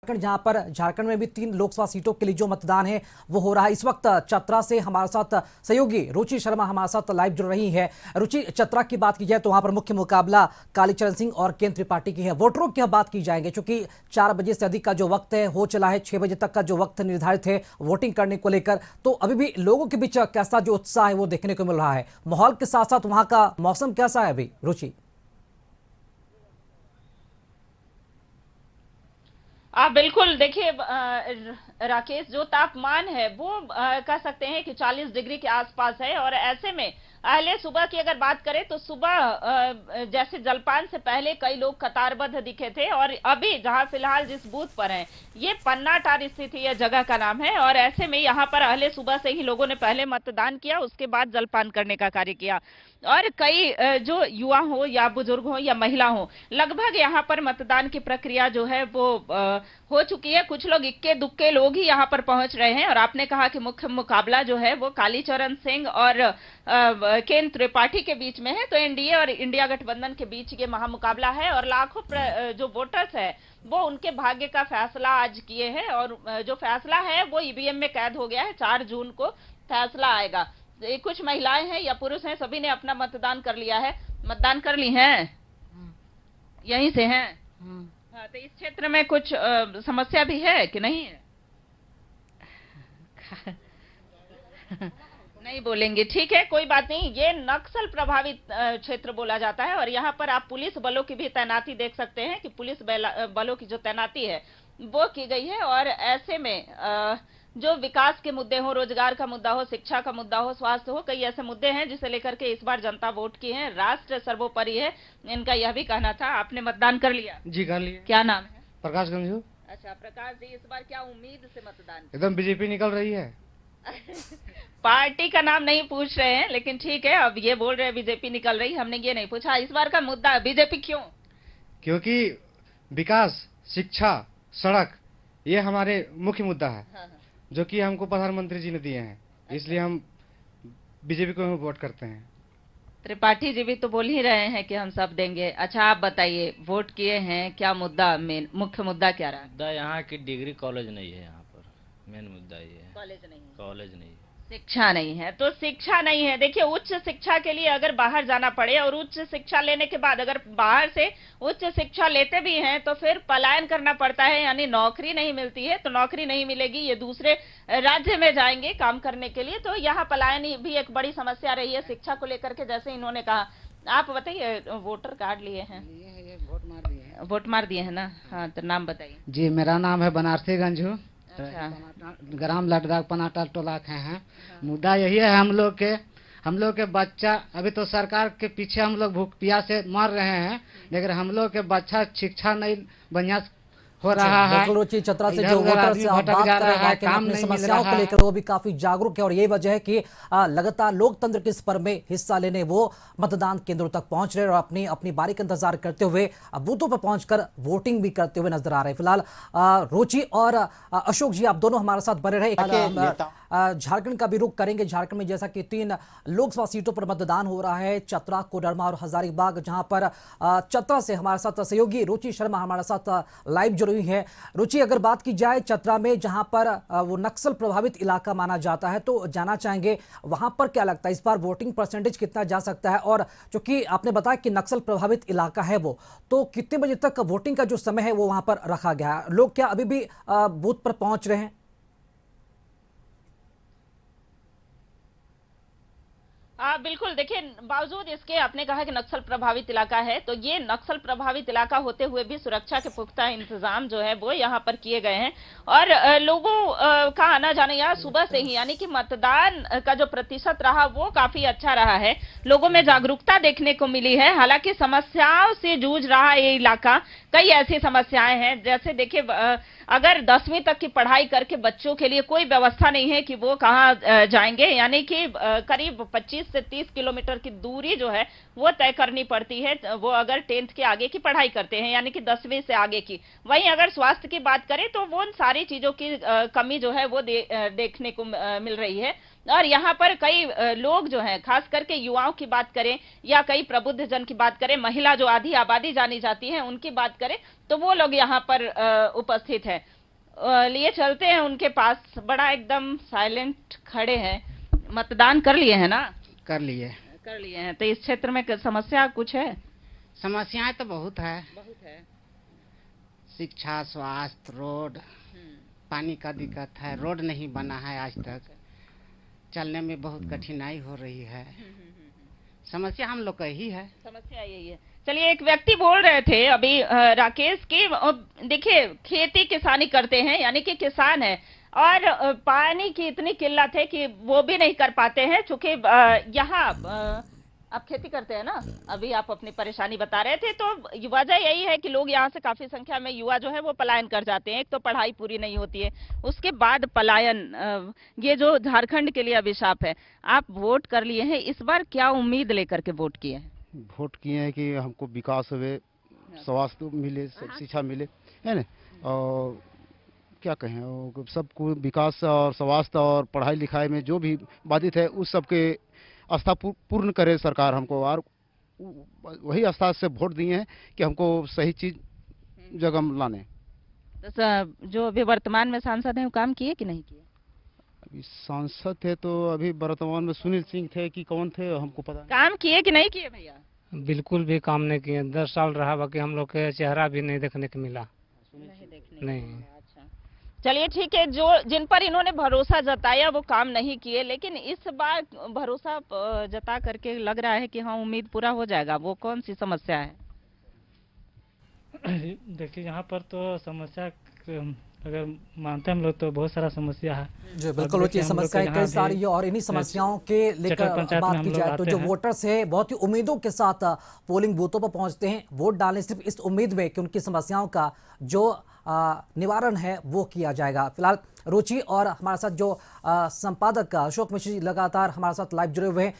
जहां पर झारखंड में भी 3 लोकसभा सीटों के लिए जो मतदान है वो हो रहा है। इस वक्त चतरा से हमारे साथ सहयोगी रुचि शर्मा हमारे साथ लाइव जुड़ रही है। रुचि, चतरा की बात की जाए तो वहां पर मुख्य मुकाबला कालीचरण सिंह और केंद्र त्रिपाठी की है। वोटरों की बात की जाएगी क्योंकि 4 बजे से अधिक का जो वक्त है हो चला है, 6 बजे तक का जो वक्त निर्धारित है वोटिंग करने को लेकर, तो अभी भी लोगों के बीच कैसा जो उत्साह है वो देखने को मिल रहा है। माहौल के साथ साथ वहां का मौसम कैसा है अभी, रुचि? बिल्कुल। देखिए राकेश, जो तापमान है वो कह सकते हैं कि 40 डिग्री के आसपास है। और ऐसे में अहले सुबह की अगर बात करें तो सुबह जैसे जलपान से पहले कई लोग कतारबद्ध दिखे थे। और अभी जहां फिलहाल जिस बूथ पर हैं, ये पन्नाटार स्थित यह जगह का नाम है। और ऐसे में यहाँ पर अहले सुबह से ही लोगों ने पहले मतदान किया, उसके बाद जलपान करने का कार्य किया। और कई जो युवा हो या बुजुर्ग हो या महिला हो, लगभग यहाँ पर मतदान की प्रक्रिया जो है वो हो चुकी है। कुछ लोग इक्के दुक्के लोग ही यहाँ पर पहुंच रहे हैं। और आपने कहा कि मुख्य मुकाबला जो है वो कालीचरण सिंह और केंद्र त्रिपाठी के बीच में है, तो एनडीए और इंडिया गठबंधन के बीच ये महामुकाबला है। और लाखों जो वोटर्स है वो उनके भाग्य का फैसला आज किए हैं। और जो फैसला है वो ईवीएम में कैद हो गया है। 4 जून को फैसला आएगा। कुछ महिलाएं हैं या पुरुष हैं, सभी ने अपना मतदान कर लिया है। मतदान कर ली हैं, यहीं से हैं। हाँ, तो इस क्षेत्र में कुछ समस्या भी है कि नहीं है? नहीं बोलेंगे, ठीक है, कोई बात नहीं। ये नक्सल प्रभावित क्षेत्र बोला जाता है। और यहाँ पर आप पुलिस बलों की भी तैनाती देख सकते हैं कि पुलिस बलों की जो तैनाती है वो की गई है। और ऐसे में जो विकास के मुद्दे हो, रोजगार का मुद्दा हो, शिक्षा का मुद्दा हो, स्वास्थ्य हो, कई ऐसे मुद्दे हैं जिसे लेकर के इस बार जनता वोट की है। राष्ट्र सर्वोपरि है, इनका यह भी कहना था। आपने मतदान कर लिया? जी कर लिया। क्या नाम है? प्रकाश गंजू। अच्छा प्रकाश जी, इस बार क्या उम्मीद से मतदान? एकदम बीजेपी निकल रही है। पार्टी का नाम नहीं पूछ रहे हैं, लेकिन ठीक है, अब ये बोल रहे हैं बीजेपी निकल रही, हमने ये नहीं पूछा। इस बार का मुद्दा बीजेपी क्यों? क्योंकि विकास, शिक्षा, सड़क ये हमारे मुख्य मुद्दा है। हाँ। जो कि हमको प्रधानमंत्री जी ने दिए हैं। अच्छा। इसलिए हम बीजेपी को वोट करते हैं। त्रिपाठी जी भी तो बोल ही रहे हैं कि हम सब देंगे। अच्छा आप बताइए, वोट किए हैं, क्या मुद्दा, मेन मुख्य मुद्दा क्या रहा? मुद्दा यहाँ की डिग्री कॉलेज नहीं है। यहाँ पर मेन मुद्दा ये है, कॉलेज नहीं, कॉलेज नहीं, शिक्षा नहीं है। तो शिक्षा नहीं है, देखिए उच्च शिक्षा के लिए अगर बाहर जाना पड़े और उच्च शिक्षा लेने के बाद अगर बाहर से उच्च शिक्षा लेते भी हैं तो फिर पलायन करना पड़ता है, यानी नौकरी नहीं मिलती है। तो नौकरी नहीं मिलेगी, ये दूसरे राज्य में जाएंगे काम करने के लिए। तो यहाँ पलायन भी एक बड़ी समस्या रही है शिक्षा को लेकर के, जैसे इन्होंने कहा। आप बताइए, वोटर कार्ड लिए हैं? वोट मार दिए हैं ना? हाँ, तो नाम बताइए। जी, मेरा नाम है बनारसी गंजू। अच्छा। ग्राम लटदाग पनाटल टोला के हैं। मुद्दा यही है, हम लोग के बच्चा अभी तो सरकार के पीछे हम लोग भूख प्यास से मर रहे हैं, लेकिन हम लोग के बच्चा शिक्षा नहीं बढ़िया हो रहा है। रुचि, चतरा से जो वोटर से आप बात कर रहे हैं कि अपनी समस्याओं को लेकर वो भी काफी जागरूक है। और यही वजह है कि लगातार लोकतंत्र के इस पर्व में हिस्सा लेने वो मतदान केंद्रों तक पहुंच रहे हैं और अपनी अपनी बारी का इंतजार करते हुए बूथों पर पहुंचकर वोटिंग भी करते हुए नजर आ रहे हैं। फिलहाल रुचि और अशोक जी, आप दोनों हमारे साथ बने रहे। झारखंड का भी रुख करेंगे। झारखंड में जैसा कि 3 लोकसभा सीटों पर मतदान हो रहा है, चतरा, कोडरमा और हजारीबाग, जहां पर चतरा से हमारे साथ सहयोगी रुचि शर्मा हमारे साथ लाइव जुड़ी हुई है। रुचि, अगर बात की जाए चतरा में जहां पर वो नक्सल प्रभावित इलाका माना जाता है, तो जानना चाहेंगे वहां पर क्या लगता है इस बार वोटिंग परसेंटेज कितना जा सकता है? और चूंकि आपने बताया कि नक्सल प्रभावित इलाका है वो, तो कितने बजे तक वोटिंग का जो समय है वो वहां पर रखा गया है? लोग क्या अभी भी बूथ पर पहुंच रहे हैं? बिल्कुल। देखिए, बावजूद इसके आपने कहा कि नक्सल प्रभावित इलाका है, तो ये नक्सल प्रभावित इलाका होते हुए भी सुरक्षा के पुख्ता इंतजाम जो है वो यहाँ पर किए गए हैं। और लोगों का आना जाना यहाँ सुबह से ही, यानी कि मतदान का जो प्रतिशत रहा वो काफी अच्छा रहा है। लोगों में जागरूकता देखने को मिली है। हालांकि समस्याओं से जूझ रहा ये इलाका, कई ऐसी समस्याएं हैं, जैसे देखिए अगर 10वीं तक की पढ़ाई करके बच्चों के लिए कोई व्यवस्था नहीं है कि वो कहाँ जाएंगे, यानी कि करीब 25 से 30 किलोमीटर की दूरी जो है वो तय करनी पड़ती है, वो अगर 10th के आगे की पढ़ाई करते हैं, यानी कि 10वीं से आगे की। वहीं अगर स्वास्थ्य की बात करें तो वो उन सारी चीजों की कमी जो है वो देखने को मिल रही है। और यहाँ पर कई लोग जो हैं, खास करके युवाओं की बात करें या कई प्रबुद्ध जन की बात करें, महिला जो आधी आबादी जानी जाती है उनकी बात करें, तो वो लोग यहाँ पर उपस्थित है। लिए चलते हैं उनके पास। बड़ा एकदम साइलेंट खड़े हैं। मतदान कर लिए हैं ना? कर लिए हैं। तो इस क्षेत्र में समस्या कुछ है? समस्याएं तो बहुत है, शिक्षा, स्वास्थ्य, रोड, पानी का दिक्कत है, रोड नहीं बना है आज तक, चलने में बहुत कठिनाई हो रही है। समस्या हम लोग का ही है। समस्या यही है। चलिए, एक व्यक्ति बोल रहे थे अभी राकेश की, देखिए खेती किसानी करते हैं, यानी कि किसान है, और पानी की इतनी किल्लत है कि वो भी नहीं कर पाते हैं। चूंकि यहाँ आप खेती करते हैं ना, अभी आप अपनी परेशानी बता रहे थे, तो वजह यही है कि लोग यहाँ से काफी संख्या में युवा जो है वो पलायन कर जाते हैं। एक तो पढ़ाई पूरी नहीं होती है, उसके बाद पलायन, ये जो झारखंड के लिए अभिशाप है। आप वोट कर लिए हैं, इस बार क्या उम्मीद लेकर के वोट किए हैं? वोट किए हैं कि हमको विकास हुए, स्वास्थ्य मिले, शिक्षा मिले, है ना, और क्या कहें, और सबको विकास और स्वास्थ्य और पढ़ाई लिखाई में जो भी बाधित है उस सबके आस्था पूर्ण करे सरकार हमको, और वही आस्था से वोट दिए हैं कि हमको सही चीज जगह लाने। तो जो अभी वर्तमान में सांसद हैं वो काम किए कि नहीं किए? अभी सांसद थे तो अभी वर्तमान में सुनील सिंह थे कि कौन थे, हमको पता नहीं। काम किए कि नहीं किए भैया? बिल्कुल भी काम नहीं किए। 10 साल रहा, बाकी हम लोग के चेहरा भी नहीं देखने को मिला। नहीं। अच्छा, चलिए ठीक है। जो जिन पर इन्होंने भरोसा जताया वो काम नहीं किए, लेकिन इस बार भरोसा जता करके लग रहा है कि हाँ उम्मीद पूरा हो जाएगा। वो कौन सी समस्या है? देखिए, यहाँ पर तो समस्या अगर मानते हैं हम लोग तो बहुत सारा समस्या है। जी बिल्कुल, ये समस्याएं कई सारी है, और इन्हीं समस्याओं के लेकर बात की जाए तो जो वोटर्स है बहुत ही उम्मीदों के साथ पोलिंग बूथों पर पहुंचते हैं वोट डालने, सिर्फ इस उम्मीद में कि उनकी समस्याओं का जो निवारण है वो किया जाएगा। फिलहाल रुचि और हमारे साथ जो संपादक अशोक मिश्र जी लगातार हमारे साथ लाइव जुड़े हुए हैं,